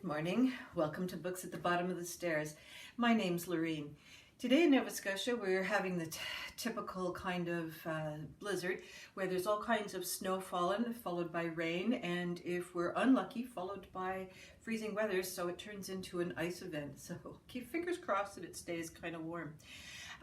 morning. Welcome to Books at the Bottom of the Stairs. My name's Lorene. Today in Nova Scotia we're having the typical kind of blizzard where there's all kinds of snow falling followed by rain, and if we're unlucky, followed by freezing weather, so it turns into an ice event. So keep fingers crossed that it stays kind of warm.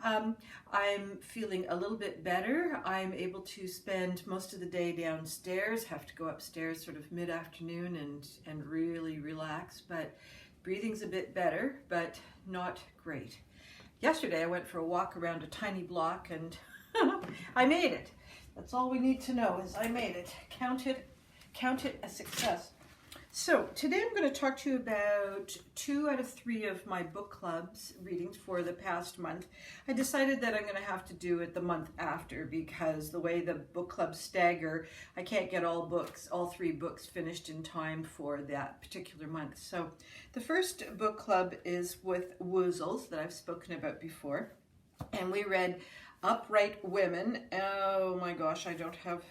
I'm feeling a little bit better. I'm able to spend most of the day downstairs, have to go upstairs sort of mid-afternoon and really relax, but breathing's a bit better, but not great. Yesterday I went for a walk around a tiny block and I made it. That's all we need to know is I made it. Count it a success. So today I'm going to talk to you about 2 out of 3 of my book clubs readings for the past month. I decided that I'm going to have to do it the month after because the way the book clubs stagger, I can't get all 3 books finished in time for that particular month. So the first book club is with Woozles that I've spoken about before, and we read Upright Women. Oh my gosh, I don't have,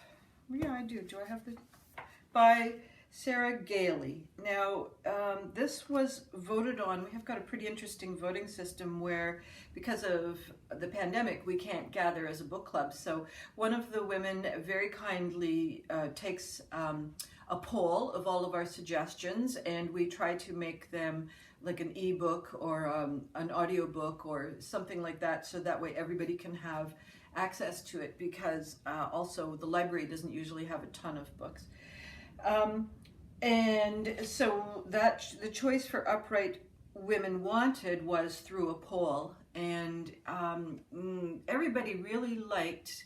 yeah I do I have the, by Sarah Gailey. Now, this was voted on. We have got a pretty interesting voting system where, because of the pandemic, we can't gather as a book club. So one of the women very kindly takes a poll of all of our suggestions, and we try to make them like an ebook or an audiobook or something like that, so that way everybody can have access to it, because also the library doesn't usually have a ton of books. And so the choice for Upright Women Wanted was through a poll, and everybody really liked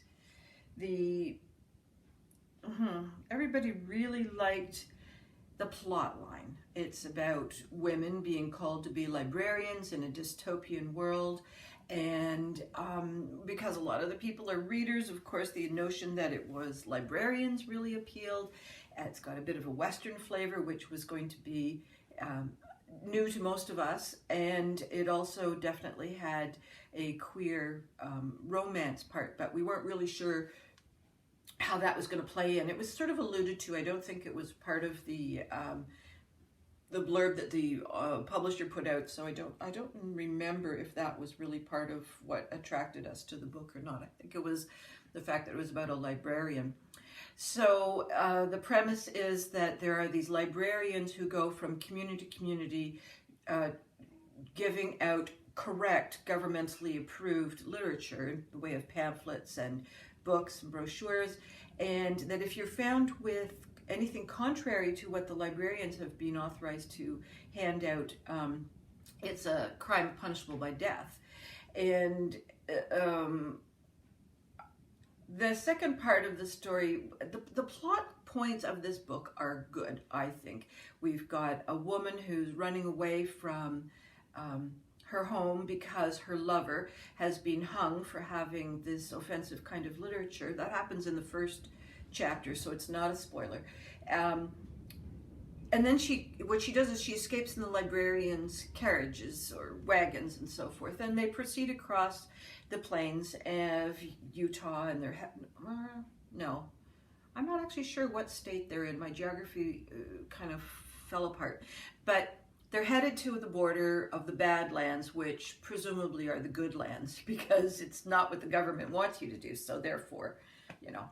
the plot line. It's about women being called to be librarians in a dystopian world, and because a lot of the people are readers, of course the notion that it was librarians really appealed. It's got a bit of a Western flavor, which was going to be new to most of us, and it also definitely had a queer romance part, but we weren't really sure how that was going to play in. It was sort of alluded to. I don't think it was part of the blurb that the publisher put out, so I don't remember if that was really part of what attracted us to the book or not. I think it was the fact that it was about a librarian. So the premise is that there are these librarians who go from community to community giving out correct, governmentally approved literature in the way of pamphlets and books and brochures, and that if you're found with anything contrary to what the librarians have been authorized to hand out, it's a crime punishable by death. And the second part of the story, the plot points of this book are good, I think. We've got a woman who's running away from her home because her lover has been hung for having this offensive kind of literature. That happens in the first chapter, so it's not a spoiler. And then what she does is she escapes in the librarians' carriages or wagons and so forth, and they proceed across the plains of Utah, and no, I'm not actually sure what state they're in. My geography kind of fell apart, but they're headed to the border of the Badlands, which presumably are the good lands, because it's not what the government wants you to do, so therefore, you know.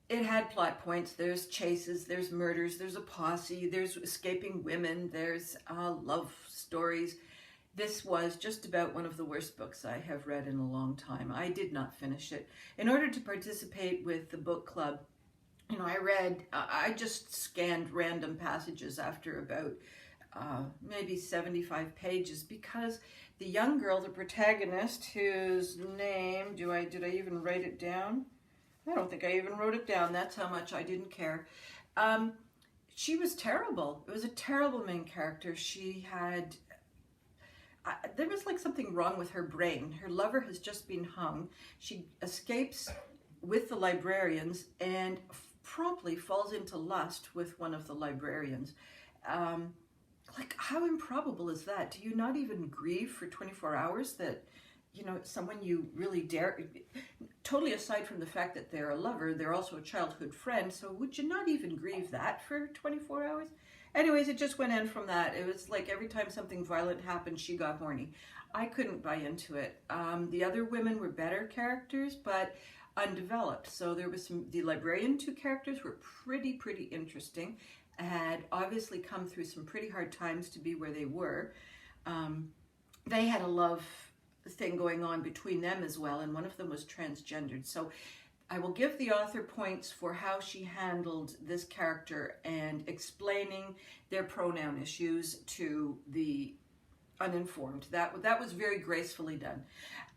It had plot points. There's chases, there's murders, there's a posse, there's escaping women, there's love stories. This was just about one of the worst books I have read in a long time. I did not finish it. In order to participate with the book club, you know, I just scanned random passages after about maybe 75 pages, because the young girl, the protagonist, whose name, did I even write it down? I don't think I even wrote it down. That's how much I didn't care. She was terrible. It was a terrible main character. She had, there was like something wrong with her brain. Her lover has just been hung. She escapes with the librarians and promptly falls into lust with one of the librarians. Like, how improbable is that? Do you not even grieve for 24 hours that, you know, someone you really dare, totally aside from the fact that they're a lover, they're also a childhood friend, so would you not even grieve that for 24 hours? Anyways, it just went in from that. It was like every time something violent happened, she got horny. I couldn't buy into it. The other women were better characters, but undeveloped. So there was the librarian two characters were pretty interesting. Had obviously come through some pretty hard times to be where they were. They had a love thing going on between them as well, and one of them was transgendered. So I will give the author points for how she handled this character and explaining their pronoun issues to the uninformed. That was very gracefully done.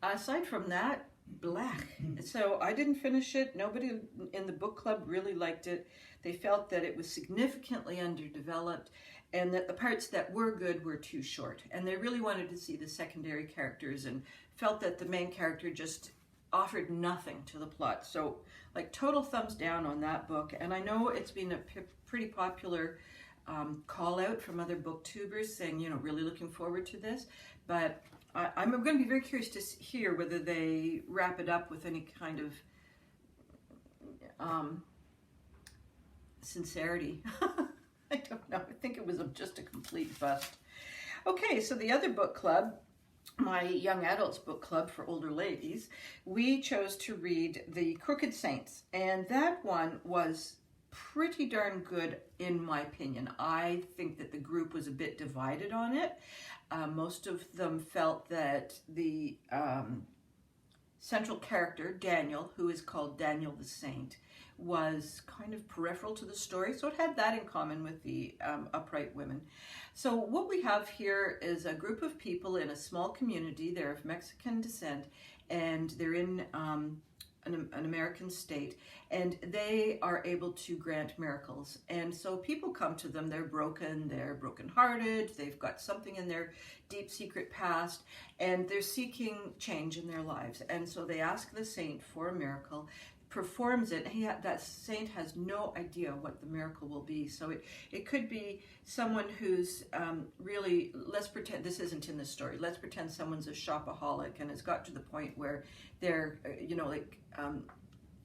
Aside from that, black. So I didn't finish it. Nobody in the book club really liked it. They felt that it was significantly underdeveloped and that the parts that were good were too short. And they really wanted to see the secondary characters and felt that the main character just offered nothing to the plot. So like total thumbs down on that book. And I know it's been a pretty popular call out from other booktubers saying, you know, really looking forward to this. But I'm going to be very curious to hear whether they wrap it up with any kind of sincerity. I don't know. I think it was just a complete bust. Okay, so the other book club, my young adults book club for older ladies, we chose to read The Crooked Saints, and that one was pretty darn good in my opinion. I think that the group was a bit divided on it. Most of them felt that the central character, Daniel, who is called Daniel the Saint, was kind of peripheral to the story, so it had that in common with the upright women. So what we have here is a group of people in a small community. They're of Mexican descent, and they're in an American state, and they are able to grant miracles. And so people come to them, they're brokenhearted, they've got something in their deep secret past, and they're seeking change in their lives. And so they ask the saint for a miracle, performs it. That saint has no idea what the miracle will be. So it could be someone who's really, let's pretend, this isn't in the story, let's pretend someone's a shopaholic and has got to the point where they're,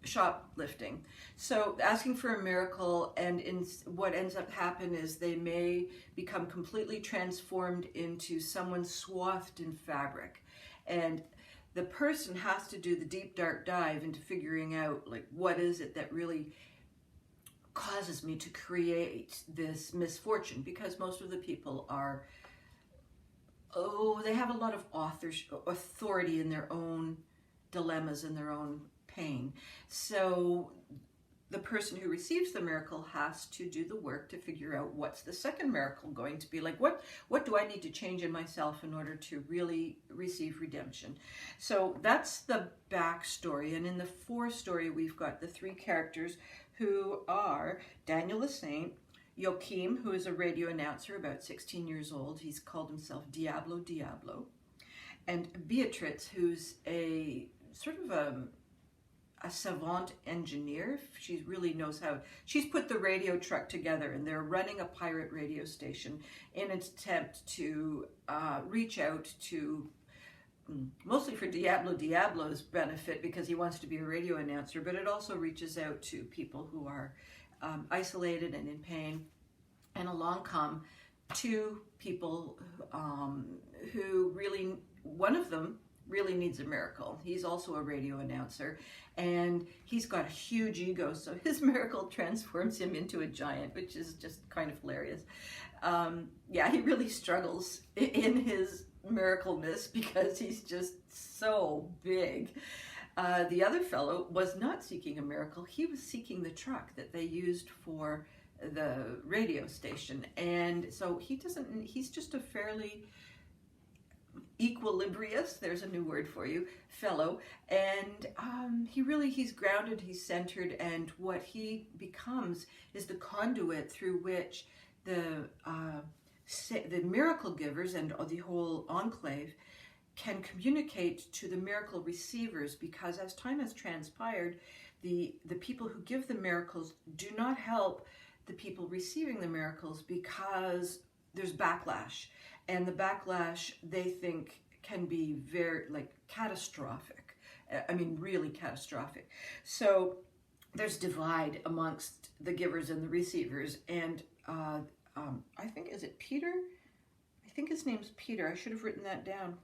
shoplifting. So asking for a miracle, and what ends up happening is they may become completely transformed into someone swathed in fabric. And the person has to do the deep, dark dive into figuring out, like, what is it that really causes me to create this misfortune? Because most of the people are, they have a lot of authority in their own dilemmas and their own pain. So the person who receives the miracle has to do the work to figure out what's the second miracle going to be. Like, what do I need to change in myself in order to really receive redemption? So that's the backstory. And in the forestory, we've got the three characters who are Daniel the Saint, Joachim, who is a radio announcer, about 16 years old. He's called himself Diablo, and Beatrice, who's a sort of a savant engineer. She really knows how. She's put the radio truck together, and they're running a pirate radio station in an attempt to reach out to, mostly for Diablo's benefit, because he wants to be a radio announcer, but it also reaches out to people who are isolated and in pain. And along come two people who really, one of them really needs a miracle. He's also a radio announcer, and he's got a huge ego, so his miracle transforms him into a giant, which is just kind of hilarious. He really struggles in his miracleness because he's just so big. The other fellow was not seeking a miracle. He was seeking the truck that they used for the radio station, and so he's just a fairly equilibrious, there's a new word for you, fellow, and he's grounded, he's centered, and what he becomes is the conduit through which the miracle givers and the whole enclave can communicate to the miracle receivers, because as time has transpired, the people who give the miracles do not help the people receiving the miracles, because there's backlash. And the backlash, they think, can be very, catastrophic. I mean, really catastrophic. So there's divide amongst the givers and the receivers. And I think, is it Peter? I think his name's Peter. I should have written that down.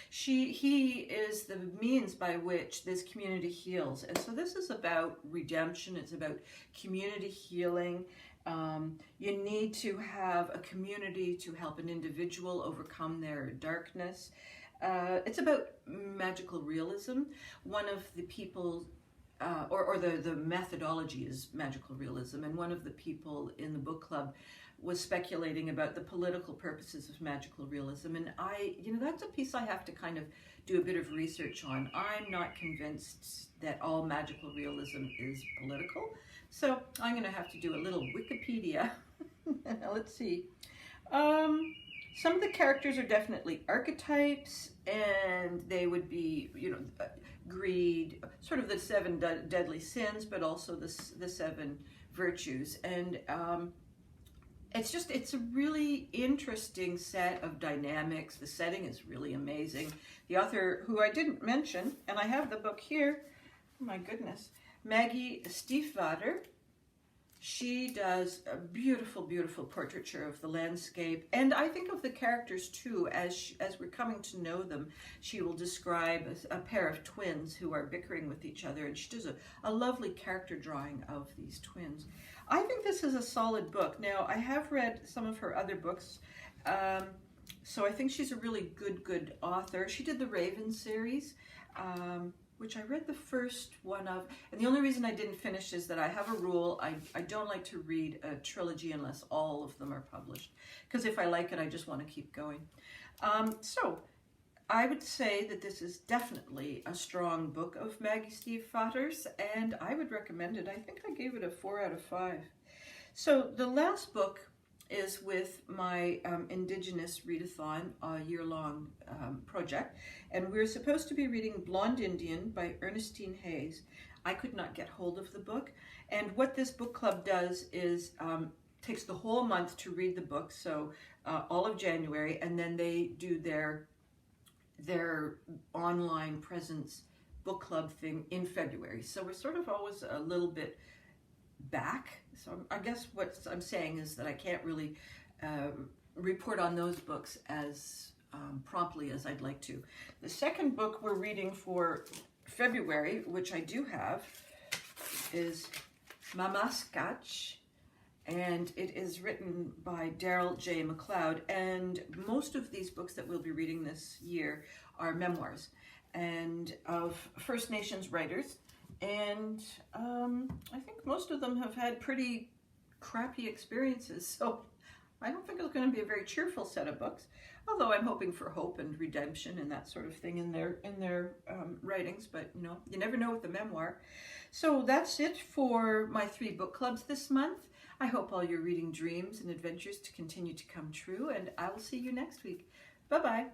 He is the means by which this community heals. And so this is about redemption. It's about community healing. You need to have a community to help an individual overcome their darkness. It's about magical realism. One of the people, or the methodology is magical realism, and one of the people in the book club was speculating about the political purposes of magical realism, and that's a piece I have to kind of do a bit of research on. I'm not convinced that all magical realism is political, so I'm going to have to do a little Wikipedia. Let's see. Some of the characters are definitely archetypes, and they would be, greed, sort of the 7 deadly sins, but also the 7 virtues. And it's a really interesting set of dynamics. The setting is really amazing. The author, who I didn't mention, and I have the book here, oh my goodness, Maggie Stiefvater. She does a beautiful, beautiful portraiture of the landscape, and I think of the characters too. As we're coming to know them, she will describe a pair of twins who are bickering with each other, and she does a lovely character drawing of these twins. I think this is a solid book. Now, I have read some of her other books, so I think she's a really good author. She did the Raven series, which I read the first one of, and the only reason I didn't finish is that I have a rule. I don't like to read a trilogy unless all of them are published, because if I like it, I just want to keep going. So I would say that this is definitely a strong book of Maggie Stiefvater's, and I would recommend it. I think I gave it a 4 out of 5. So the last book is with my Indigenous Readathon, a year-long project, and we're supposed to be reading Blonde Indian by Ernestine Hayes. I could not get hold of the book, and what this book club does is takes the whole month to read the book, so all of January, and then they do their online presence book club thing in February. So we're sort of always a little bit back. So I guess what I'm saying is that I can't really report on those books as promptly as I'd like to. The second book we're reading for February, which I do have, is Mamaskach, and it is written by Daryl J. McLeod, and most of these books that we'll be reading this year are memoirs and of First Nations writers, and I think most of them have had pretty crappy experiences, so I don't think it's going to be a very cheerful set of books, although I'm hoping for hope and redemption and that sort of thing in their writings, but you never know with the memoir. So that's it for my 3 book clubs this month. I hope all your reading dreams and adventures to continue to come true, and I will see you next week. Bye-bye.